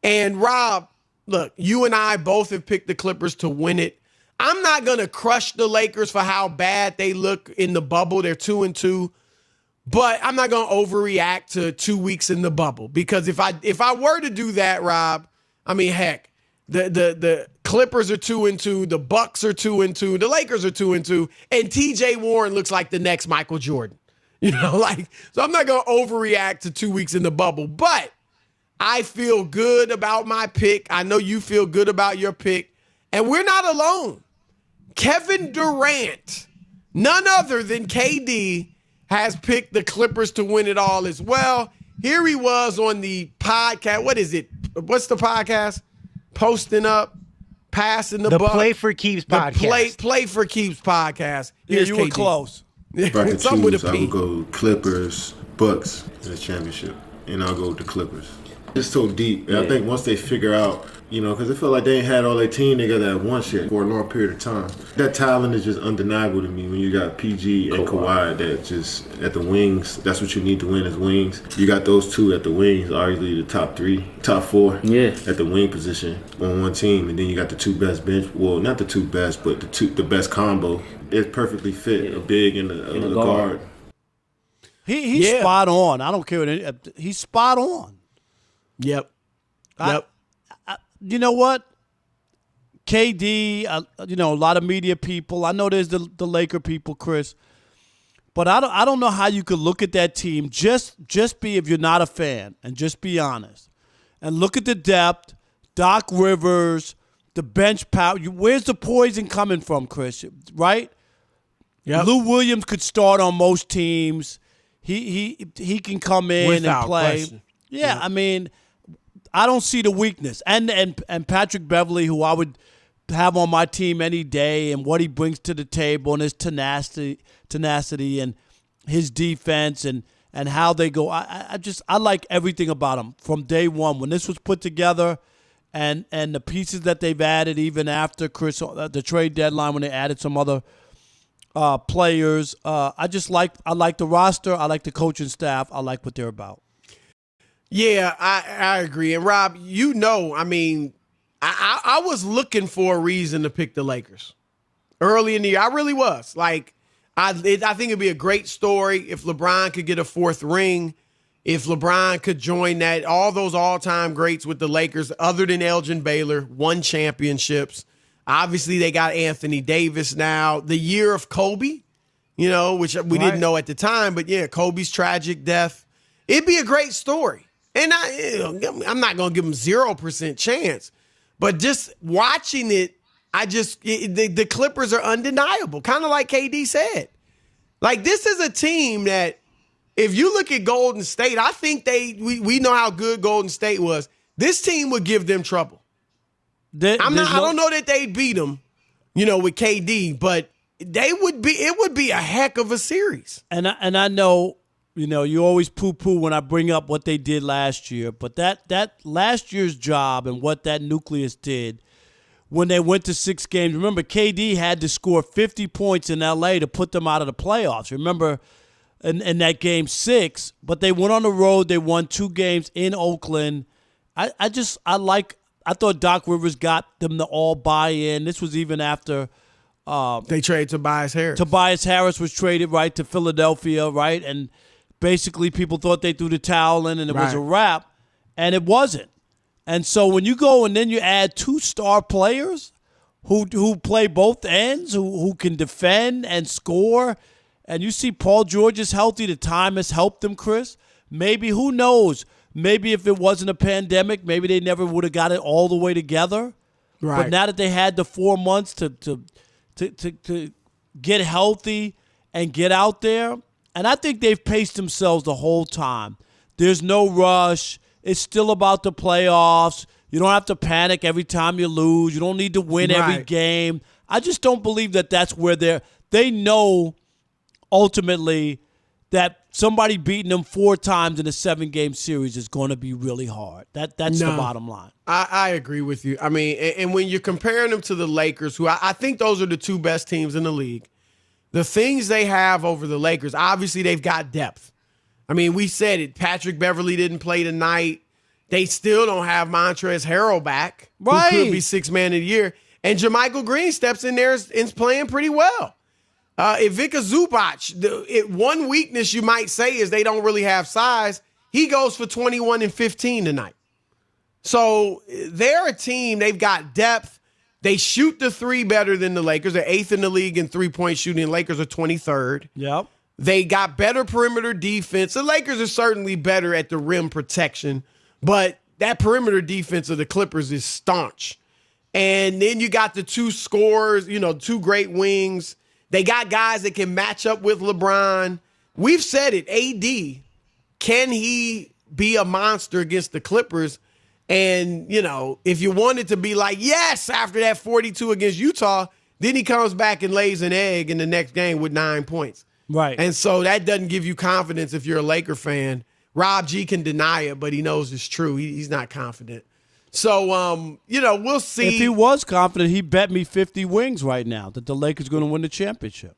And Rob, look, you and I both have picked the Clippers to win it. I'm not going to crush the Lakers for how bad they look in the bubble. They're 2-2. But I'm not going to overreact to 2 weeks in the bubble, because if I were to do that, Rob, I mean, heck, the Clippers are 2-2, the Bucks are 2-2, the Lakers are 2-2, and TJ Warren looks like the next Michael Jordan. So I'm not going to overreact to 2 weeks in the bubble, but I feel good about my pick. I know you feel good about your pick, and we're not alone. Kevin Durant, none other than KD, has picked the Clippers to win it all as well. Here he was on the podcast. What is it? What's the podcast? Posting up, passing the buck. Play for Keeps podcast. Play for Keeps podcast. Yeah, you were close. If I could Something with choose, a I P. would go Clippers, Bucks in the championship, and I'll go with the Clippers. It's so deep. And I think once they figure out, because I feel like they ain't had all their team together at once yet for a long period of time. That talent is just undeniable to me when you got PG and Kawhi that just at the wings. That's what you need to win is wings. You got those two at the wings, arguably the top 3, top 4 at the wing position on one team. And then you got the two best bench. Well, not the two best, but the best combo. It's perfectly fit, a big and a guard. He's spot on. I don't care. He's spot on. Yep. You know what? KD, a lot of media people. I know there's the Laker people, Chris. But I don't know how you could look at that team, just be, if you're not a fan, and just be honest. And look at the depth, Doc Rivers, the bench power. Where's the poison coming from, Chris? Right? Yep. Lou Williams could start on most teams. He can come in Without and play. question. Yeah, I mean, I don't see the weakness. And Patrick Beverley, who I would have on my team any day, and what he brings to the table, and his tenacity and his defense and how they go. I like everything about him from day one. When this was put together and the pieces that they've added even after the trade deadline when they added some other players. I like the roster. I like the coaching staff. I like what they're about. Yeah, I agree. And Rob, I mean, I was looking for a reason to pick the Lakers early in the year. I really was. Like, I think it'd be a great story if LeBron could get a 4th ring, if LeBron could join that, all those all-time greats with the Lakers, other than Elgin Baylor, won championships. Obviously, they got Anthony Davis now. The year of Kobe, which we didn't know at the time, but yeah, Kobe's tragic death. It'd be a great story. And I'm not going to give them 0% chance, but just watching it, the Clippers are undeniable, kind of like KD said. Like, this is a team that, if you look at Golden State, I think we know how good Golden State was. This team would give them trouble. I don't know that they'd beat them, with KD, but it would be a heck of a series. And I know. You always poo-poo when I bring up what they did last year, but that last year's job and what that nucleus did when they went to 6 games. Remember, KD had to score 50 points in L.A. to put them out of the playoffs. Remember, in that game 6, but they went on the road. They won 2 games in Oakland. I thought Doc Rivers got them to all buy in. This was even after they traded Tobias Harris. Tobias Harris was traded right to Philadelphia, right, and basically, people thought they threw the towel in and it was a wrap, and it wasn't. And so when you go and then you add 2 star players who play both ends, who can defend and score, and you see Paul George is healthy, the time has helped them, Chris. Maybe, who knows, maybe if it wasn't a pandemic, maybe they never would have got it all the way together. Right. But now that they had the 4 months to get healthy and get out there, and I think they've paced themselves the whole time. There's no rush. It's still about the playoffs. You don't have to panic every time you lose. You don't need to win every game. I just don't believe that that's where they know ultimately that somebody beating them 4 times in a 7-game series is going to be really hard. That's the bottom line. I agree with you. I mean, and when you're comparing them to the Lakers, who I think those are the 2 best teams in the league, the things they have over the Lakers, obviously they've got depth. I mean, we said it. Patrick Beverley didn't play tonight. They still don't have Montrezl Harrell back, Right. who could be sixth man of the year. And JaMychal Green steps in there and is playing pretty well. Ivica Zubac, one weakness you might say is they don't really have size. He goes for 21 and 15 tonight. So they're a team. They've got depth. They shoot the three better than the Lakers. They're 8th in the league in three-point shooting. The Lakers are 23rd. Yep. They got better perimeter defense. The Lakers are certainly better at the rim protection, but that perimeter defense of the Clippers is staunch. And then you got the two scorers, two great wings. They got guys that can match up with LeBron. We've said it, AD, can he be a monster against the Clippers? And, if you wanted to be like, yes, after that 42 against Utah, then he comes back and lays an egg in the next game with 9 points. Right. And so that doesn't give you confidence if you're a Laker fan. Rob G can deny it, but he knows it's true. He's not confident. So, we'll see. If he was confident, he bet me 50 wings right now that the Lakers going to win the championship.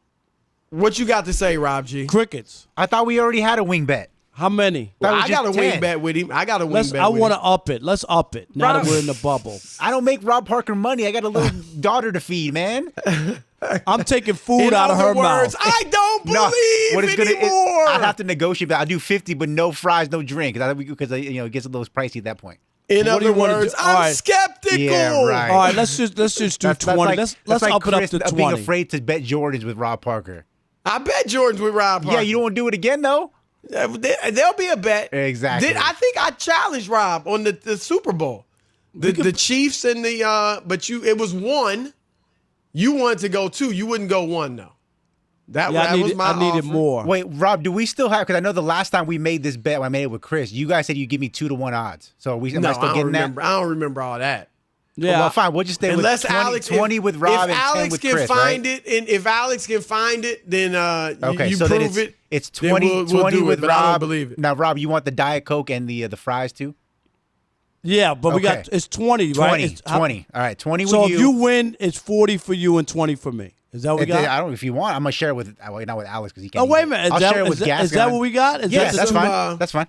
What you got to say, Rob G? Crickets. I thought we already had a wing bet. How many? Well, I got a 10. wing bet with him. I want to up it. Let's up it now that we're in the bubble. I don't make Rob Parker money. I got a little daughter to feed, man. I'm taking food In out of her other words, mouth. I don't believe anymore. I'd have to negotiate. I'll do 50, but no fries, no drink, because it gets a little pricey at that point. In What do other you wanna words, do? All I'm right. skeptical. Yeah, right. All right, let's just do 20. Let's like up it up Chris to 20. being afraid to bet Jordans with Rob Parker. I bet Jordan's with Rob Parker. Yeah, you don't want to do it again, though? There'll be a bet. Exactly. I think I challenged Rob on the Super Bowl. The Chiefs and it was one. You wanted to go two. You wouldn't go one, though. That was my I needed offer. more. Wait, Rob, do we still have? Because I know the last time we made this bet, I made it with Chris. You guys said you give me 2-1 odds. So am I still I getting don't remember. that? I don't remember all that. Yeah. Well, fine. We'll just stay Unless with 20, Alex 20 with Rob if and Alex 10 with can Chris, find right? it, and if Alex can find it, then Okay, you so then prove it. it's then 20, we'll 20 do with it, but Rob. I don't believe it. Now, Rob, you want the Diet Coke and the fries too? Yeah, but we Okay. got it's 20, right? 20, It's- 20. All right, 20 So with if you win, it's 40 for you and 20 for me. Is that what we got? I don't know if you want. I'm gonna share it with not with Alex because he can't. Oh, wait eat a minute. I'll share it with Is Gascon. that what we got? Is Yeah, that that's the- fine. That's fine.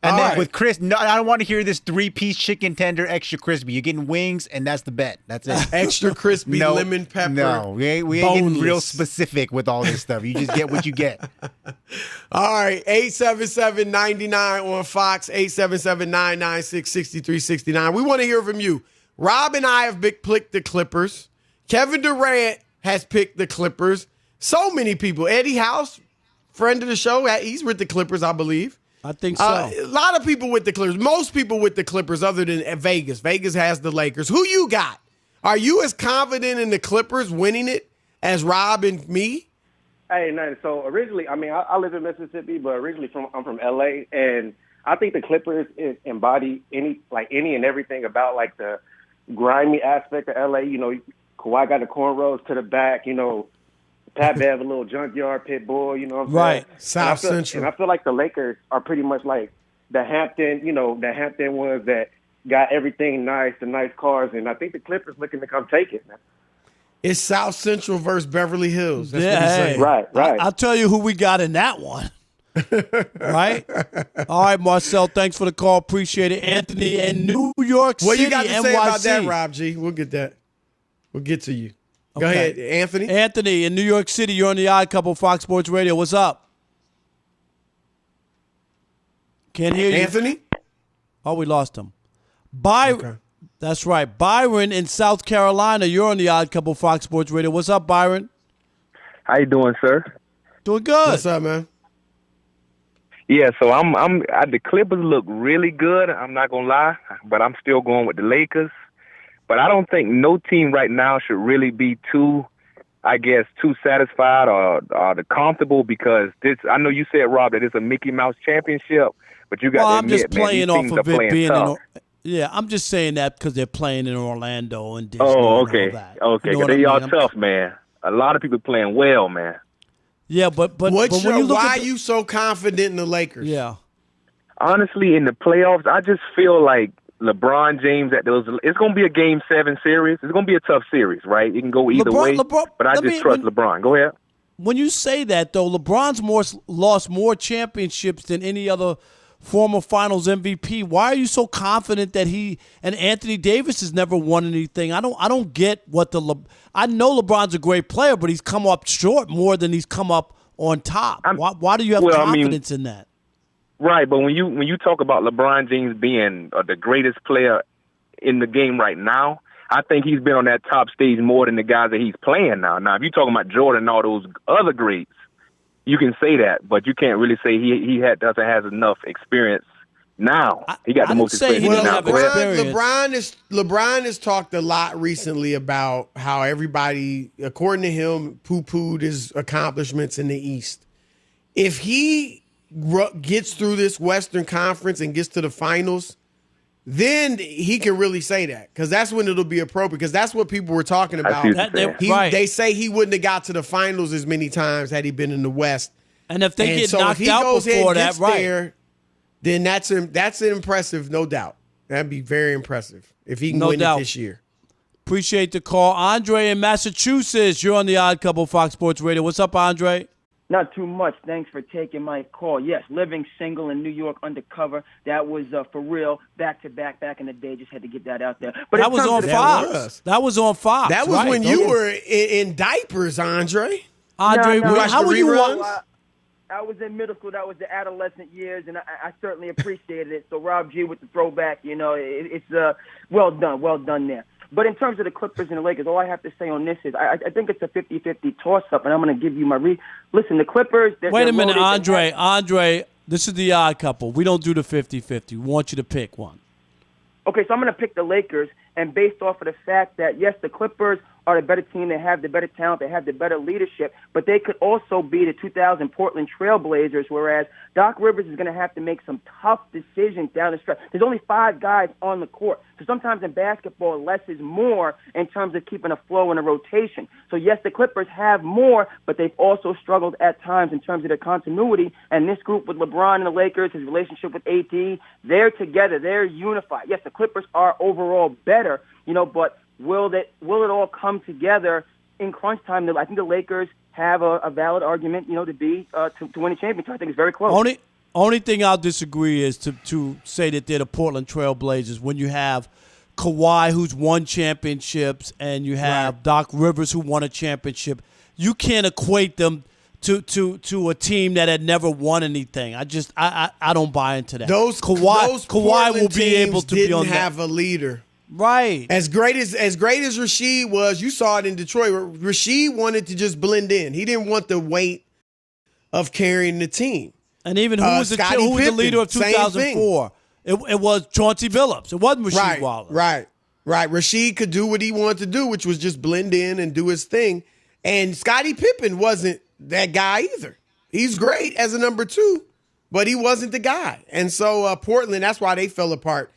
And all then right. with Chris, no, I don't want to hear this 3-piece chicken tender extra crispy. You're getting wings, and that's the bet. That's it. Extra crispy No, lemon pepper. No, we ain't getting real boneless. specific with all this stuff. You just get what you get. All right, 877-99 on Fox, 877-996-6369. We want to hear from you. Rob and I have picked the Clippers. Kevin Durant has picked the Clippers. So many people. Eddie House, friend of the show, he's with the Clippers, I believe. I think so. A lot of people with the Clippers. Most people with the Clippers other than Vegas. Vegas has the Lakers. Who you got? Are you as confident in the Clippers winning it as Rob and me? Hey, no. So originally, I live in Mississippi, but originally I'm from LA, and I think the Clippers embody any and everything about like the grimy aspect of LA. Kawhi got the cornrows to the back. Pat Bev, a little junkyard pit bull. You know what I'm Right. saying? South Central. And I feel like the Lakers are pretty much like the Hampton. The Hampton ones that got everything nice, the nice cars, and I think the Clippers looking to come take it, man. It's South Central versus Beverly Hills. That's Yeah, what he's hey. saying. Right. I'll tell you who we got in that one. Right? All right, Marcel, thanks for the call. Appreciate it. Anthony in New York City, What you got to NYC. say about that, Rob G? We'll get that. We'll get to you. Go Okay. ahead, Anthony. Anthony in New York City, you're on the Odd Couple, Fox Sports Radio. What's up? Can't hear you. Anthony? Oh, we lost him. Byron. That's right. Byron in South Carolina, you're on the Odd Couple, Fox Sports Radio. What's up, Byron? How you doing, sir? Doing good. What's up, man? Yeah, so the Clippers look really good. I'm not gonna lie, but I'm still going with the Lakers. But I don't think no team right now should really be too satisfied or comfortable because this. I know you said, Rob, that it's a Mickey Mouse championship, but you got to I'm admit, just man, playing these off teams of are it playing being tough. yeah, I'm just saying that because they're playing in Orlando and Disney. Oh, and okay, all that. okay. You know 'Cause what I they all mean? tough, man. A lot of people playing well, man. Yeah, but when you look why at are you so confident in the Lakers? Yeah. Honestly, in the playoffs, I just feel like LeBron James it's going to be a Game 7 series. It's going to be a tough series, right? It can go either way, but I just trust LeBron. Go ahead. When you say that, though, LeBron's lost more championships than any other former Finals MVP. Why are you so confident that he and Anthony Davis has never won anything? I don't get what I know LeBron's a great player, but he's come up short more than he's come up on top. Why do you have confidence in that? Right, but when you talk about LeBron James being the greatest player in the game right now, I think he's been on that top stage more than the guys that he's playing now. Now, if you're talking about Jordan and all those other greats, you can say that, but you can't really say he doesn't have enough experience now. He got the most experience now. LeBron has talked a lot recently about how everybody, according to him, poo-pooed his accomplishments in the East. If he gets through this Western Conference and gets to the finals, then he can really say that, because that's when it'll be appropriate, because that's what people were talking about. They say he wouldn't have got to the finals as many times had he been in the West. And if they get knocked out before that, right, then that's impressive, no doubt. That'd be very impressive if he can win it this year. Appreciate the call. Andre in Massachusetts, you're on the Odd Couple Fox Sports Radio. What's up, Andre? Not too much. Thanks for taking my call. Yes, living single in New York undercover. That was for real. Back to back in the day. Just had to get that out there. But that was on Fox. That was on Fox. That was when you were in diapers, Andre. No. How were you? I was in middle school. That was the adolescent years, and I certainly appreciated it. So Rob G with the throwback, it's well done there. But in terms of the Clippers and the Lakers, all I have to say on this is I think it's a 50-50 toss-up, and I'm going to give you my Listen, the Clippers... Wait a minute, Andre, this is the Odd Couple. We don't do the 50-50. We want you to pick one. Okay, so I'm going to pick the Lakers, and based off of the fact that, yes, the Clippers are the better team. They have the better talent. They have the better leadership. But they could also be the 2000 Portland Trailblazers, whereas Doc Rivers is going to have to make some tough decisions down the stretch. There's only 5 guys on the court. So sometimes in basketball, less is more in terms of keeping a flow and a rotation. So, yes, the Clippers have more, but they've also struggled at times in terms of their continuity. And this group with LeBron and the Lakers, his relationship with AD, they're together. They're unified. Yes, the Clippers are overall better, but will it all come together in crunch time? I think the Lakers have a valid argument, to win a championship. I think it's very close. Only thing I'll disagree is to say that they're the Portland Trailblazers when you have Kawhi, who's won championships, and you have Doc Rivers, who won a championship. You can't equate them to a team that had never won anything. I don't buy into that. Kawhi will be able to be on that. Didn't have a leader. Right. As great as Rasheed was, you saw it in Detroit. Rasheed wanted to just blend in. He didn't want the weight of carrying the team. And even who was the leader of 2004? It was Chauncey Billups. It wasn't Rasheed Wallace. Right. Rasheed could do what he wanted to do, which was just blend in and do his thing. And Scottie Pippen wasn't that guy either. He's great as a number 2, but he wasn't the guy. And so Portland, that's why they fell apart.